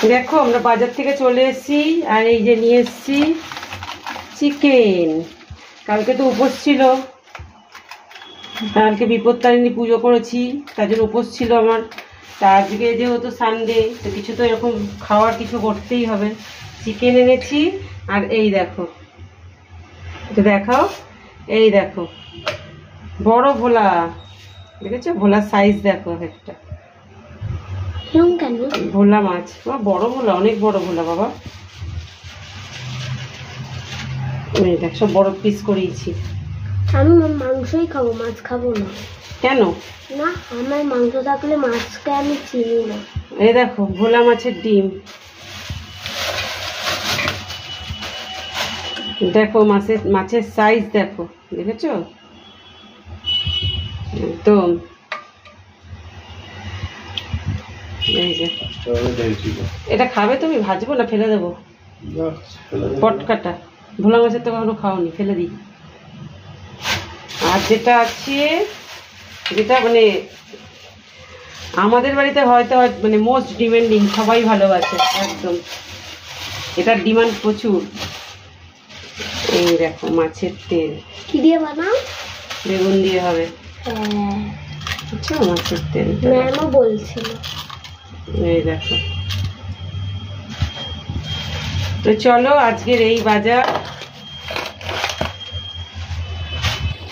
দেখো আমরা বাজার থেকে চলে এসেছি, আর এই যে নিয়ে এসেছি চিকেন। কালকে তো উপোস ছিল, কালকে বিপত্তারিণী পুজো করেছি, তার জন্য উপোস ছিল আমার। তা আজকে যেহেতু সানডে, তো কিছু তো এরকম খাওয়ার কিছু করতেই হবে। চিকেন এনেছি, আর এই দেখো, এটা দেখাও, এই দেখো বড় ভোলা, দেখেছো ভোলার সাইজ দেখো একটা ভোলা মাছ, বড় ভোলা, অনেক বড় ভোলা বাবা। দেখ সব বড় পিস করেছি। আমি মাংসই খাবো, মাছ খাবো না। কেন? না, আমার মাংস থাকলে মাছকে আমি চিনি না। এই দেখো ভোলা মাছের ডিম, দেখো মাছের সাইজ দেখো, দেখেছো একদম। এই যে এটা খাবে তুমি? ভাজবো না ফেলে দেবো? পটকাটা ভোলা মাছের তো কখনো খাওনি, ফেলে দিই। আর যেটা আছে, যেটা মানে আমাদের বাড়িতে হয়তো মানে মোস্ট ডিমান্ডিং, সবাই ভালোবাসে একদম, এটার ডিমান্ড প্রচুর। এই দেখো মাছের তেল। কি দিয়ে বানাও? বেগুন দিয়ে হবে। হ্যাঁ বুঝছো, মাছের তেল ম্যামও বলছিল। এই দেখো। তো চলো আজকের এই বাজার,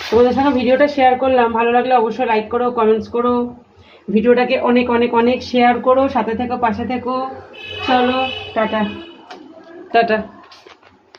তোমাদের সঙ্গে ভিডিওটা শেয়ার করলাম। ভালো লাগলে অবশ্যই লাইক করো, কমেন্টস করো, ভিডিওটাকে অনেক অনেক অনেক শেয়ার করো, সাথে থেকো, পাশে থেকো। চলো টাটা টাটা।